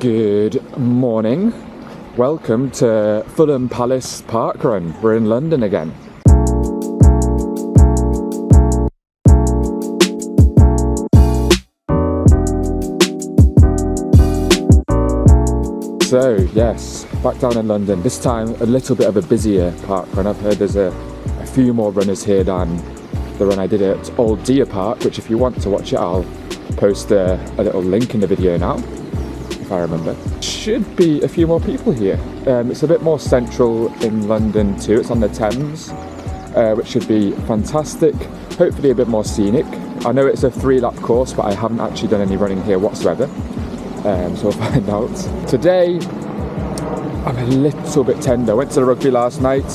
Good morning. Welcome to Fulham Palace Parkrun. We're in London again. So yes, back down in London. This time a little bit of a busier parkrun. I've heard there's a few more runners here than the run I did at Old Deer Park, which if you want to watch it, I'll post a little link in the video now, if I remember. Should be a few more people here. It's a bit more central in London too. It's on the Thames, which should be fantastic. Hopefully a bit more scenic. I know it's a 3-lap course, but I haven't actually done any running here whatsoever. So we'll find out. Today, I'm a little bit tender. I went to the rugby last night.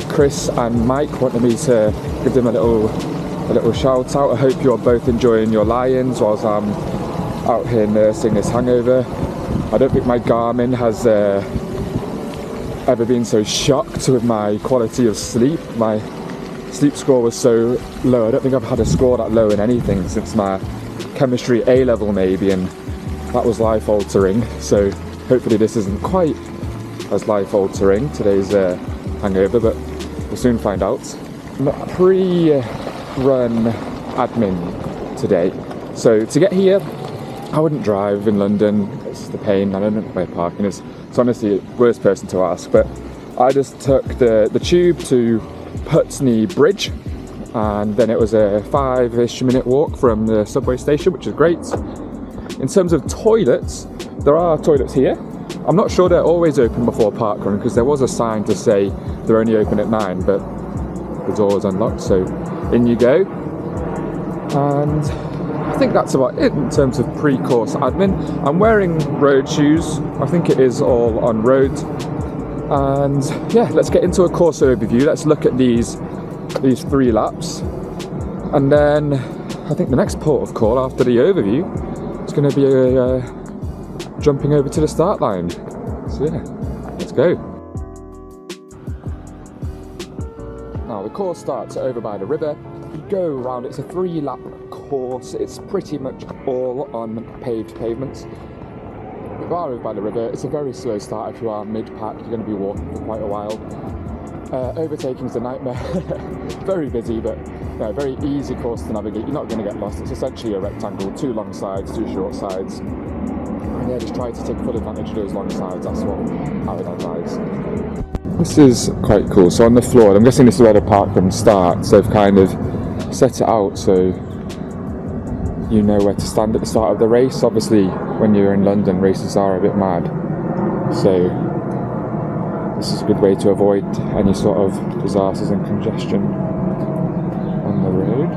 Chris and Mike wanted me to give them a little shout out. I hope you're both enjoying your lie-ins whilst I'm out here nursing this hangover. I don't think my Garmin has ever been so shocked with my quality of sleep. My sleep score was so low. I don't think I've had a score that low in anything since my chemistry A-level maybe, and that was life-altering. So hopefully this isn't quite as life-altering, today's hangover, but we'll soon find out. Pre-run admin today. So to get here, I wouldn't drive in London. It's the pain. I don't know where parking is. It's honestly the worst person to ask, but I just took the tube to Putney Bridge, and then it was a 5-ish minute walk from the subway station, which is great. In terms of toilets, there are toilets here. I'm not sure they're always open before parkrun, because there was a sign to say they're only open at 9, but the door was unlocked, so in you go. And I think that's about it in terms of pre-course admin. I'm wearing road shoes. I think it is all on road. And yeah, let's get into a course overview. Let's look at these 3 laps. And then I think the next port of call after the overview is going to be jumping over to the start line. So yeah, let's go. Now the course starts over by the river. You go around, it's a 3-lap course. It's pretty much all on paved pavements. If you are over by the river, it's a very slow start. If you are mid-pack, you're going to be walking for quite a while. Overtaking is a nightmare. Very busy, but no, very easy course to navigate. You're not going to get lost. It's essentially a rectangle, 2 long sides, 2 short sides. And yeah, just try to take full advantage of those long sides. That's what I would advise. This is quite cool. So on the floor, I'm guessing this is where the parkrun starts. They've kind of set it out so you know where to stand at the start of the race. Obviously, when you're in London, races are a bit mad. So this is a good way to avoid any sort of disasters and congestion on the road.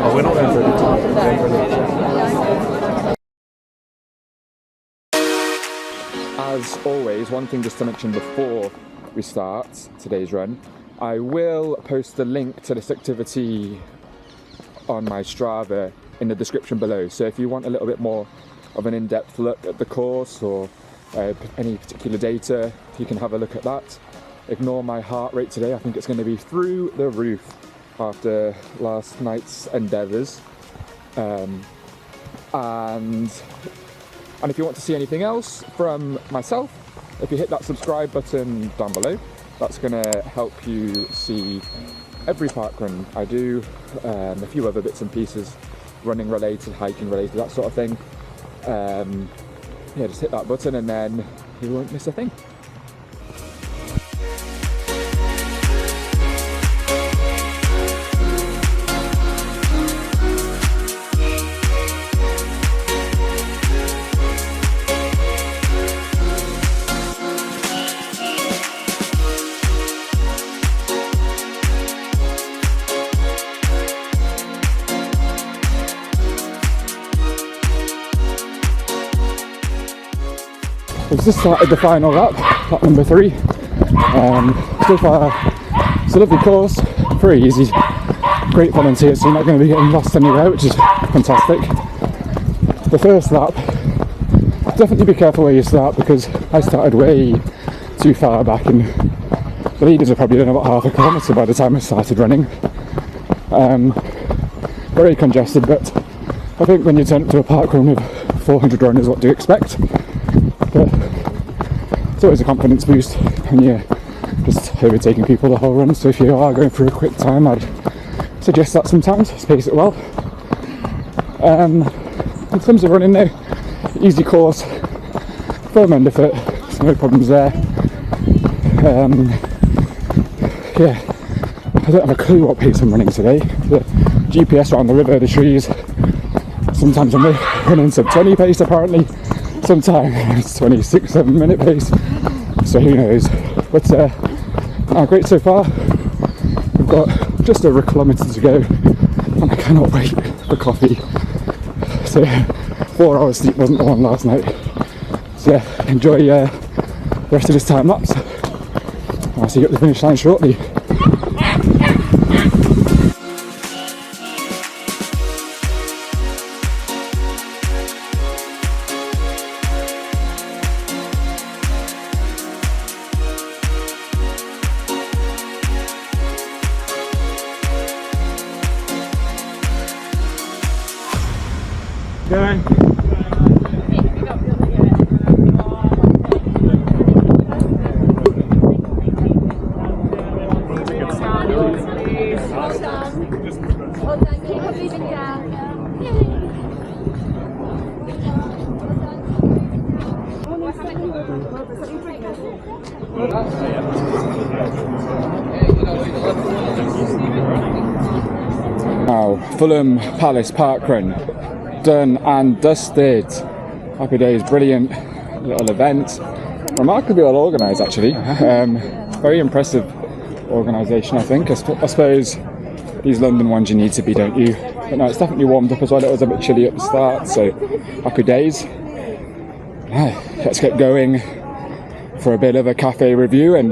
Oh, we're not going for a As always, one thing just to mention before we start today's run, I will post the link to this activity on my Strava in the description below. So if you want a little bit more of an in-depth look at the course or any particular data, you can have a look at that. Ignore my heart rate today. I think it's going to be through the roof after last night's endeavours. And if you want to see anything else from myself, if you hit that subscribe button down below, that's going to help you see every parkrun I do, a few other bits and pieces, running related, hiking related, that sort of thing. Yeah, just hit that button and then you won't miss a thing. We've just started the final lap number 3. So far, it's a lovely course, very easy, great volunteers, so you're not going to be getting lost anywhere, which is fantastic. The first lap, definitely be careful where you start, because I started way too far back and the leaders are probably done about half a kilometre by the time I started running. Very congested, but I think when you turn up to a parkrun with 400 runners, what do you expect? But it's always a confidence boost when you're just overtaking people the whole run. So if you are going for a quick time, I'd suggest that sometimes, space it well. In terms of running though, easy course, firm underfoot, so no problems there. Yeah, I don't have a clue what pace I'm running today. The GPS around the river, the trees, sometimes I'm running sub 20 pace apparently, sometimes it's 26, 7 minute pace, so who knows. But great so far. We've got just over a kilometre to go and I cannot wait for coffee. So 4 hours sleep wasn't the one last night. So yeah, enjoy the rest of this time lapse. I'll see you at the finish line shortly. Going. Now, Fulham Palace Parkrun, done and dusted. Happy days, brilliant little event. Remarkably well organised actually. Very impressive organisation I think. I suppose these London ones you need to be, don't you? But no, it's definitely warmed up as well. It was a bit chilly at the start, so happy days. Let's get going for a bit of a cafe review, and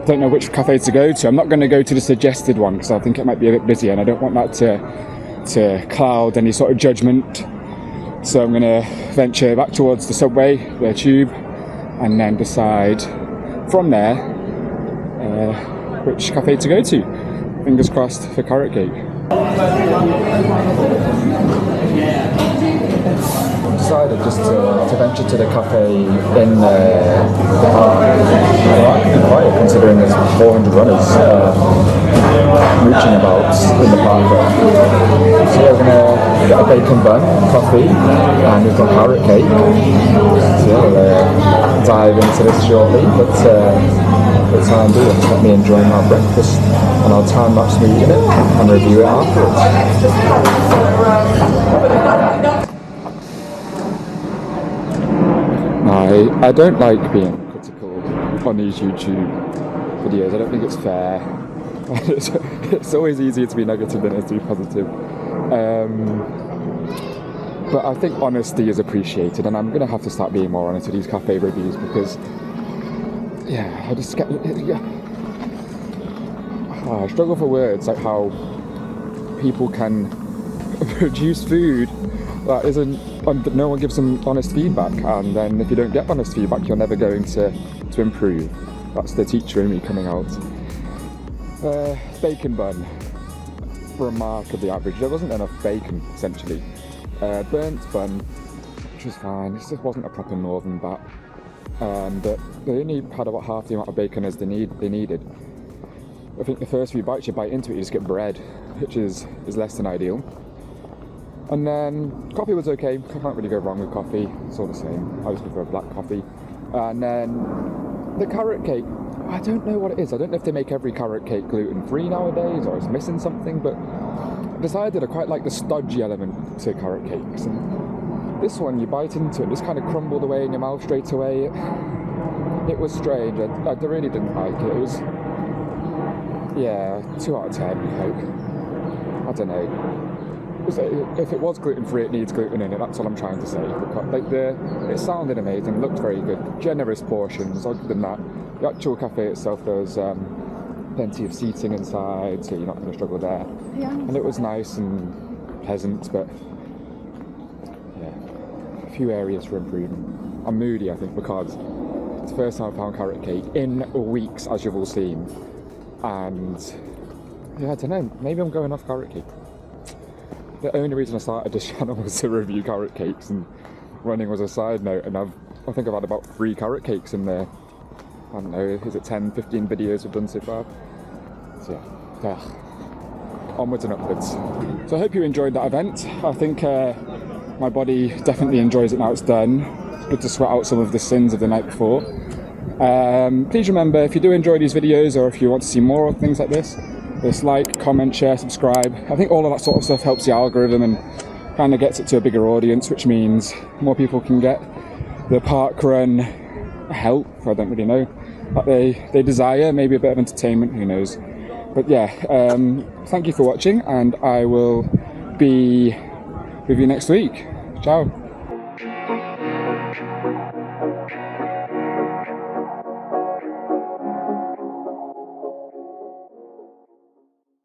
don't know which cafe to go to. I'm not going to go to the suggested one because I think it might be a bit busy and I don't want that to cloud any sort of judgment. So I'm going to venture back towards the subway, the tube, and then decide from there which cafe to go to. Fingers crossed for carrot cake. Decided just to venture to the cafe in the park. I can be quiet considering there's 400 runners mooching about in the park. So yeah, we're going to get a bacon bun, coffee, and we've got carrot cake. So yeah, we'll dive into this shortly, but for the time being, just let me enjoy my breakfast and I'll time lapse me eating it and review it afterwards. I don't like being critical on these YouTube videos. I don't think it's fair. It's always easier to be negative than it is to be positive. But I think honesty is appreciated, and I'm going to have to start being more honest with these cafe reviews because, yeah, I just get... I struggle for words, like how people can produce food that isn't, no one gives them honest feedback, and then if you don't get honest feedback you're never going to improve. That's the teacher in me coming out. Bacon bun, remarkably average. There wasn't enough bacon essentially. Burnt bun, which was fine. It just wasn't a proper northern bat, but they only had about half the amount of bacon as they needed. I think the first few bites you bite into it you just get bread, which is less than ideal. And then coffee was okay. I can't really go wrong with coffee. It's all the same. I just prefer black coffee. And then the carrot cake. I don't know what it is. I don't know if they make every carrot cake gluten-free nowadays or it's missing something, but I decided I quite like the stodgy element to carrot cakes. And this one, you bite into it, just kind of crumbled away in your mouth straight away. It was strange. I really didn't like it. It was, yeah, 2 out of 10. I don't know. If it was gluten-free, it needs gluten in it. That's all I'm trying to say. Like it sounded amazing, looked very good, generous portions. Other than that, the actual cafe itself, there was plenty of seating inside, so you're not going to struggle there. Yeah. And it was nice and pleasant, but yeah, a few areas for improvement. I'm moody, I think, because it's the first time I found carrot cake in weeks, as you've all seen, and yeah, I don't know. Maybe I'm going off carrot cake. the only reason I started this channel was to review carrot cakes, and running was a side note, and I think I've had about 3 carrot cakes in there. I don't know, is it 10, 15 videos we've done so far? So yeah, onwards and upwards. So I hope you enjoyed that event. I think my body definitely enjoys it now it's done. It's good to sweat out some of the sins of the night before. Please remember, if you do enjoy these videos, or if you want to see more of things like this, just like, comment, share, subscribe. I think all of that sort of stuff helps the algorithm and kind of gets it to a bigger audience, which means more people can get the parkrun help, I don't really know, that they desire, maybe a bit of entertainment, who knows. But yeah, thank you for watching, and I will be with you next week. Ciao.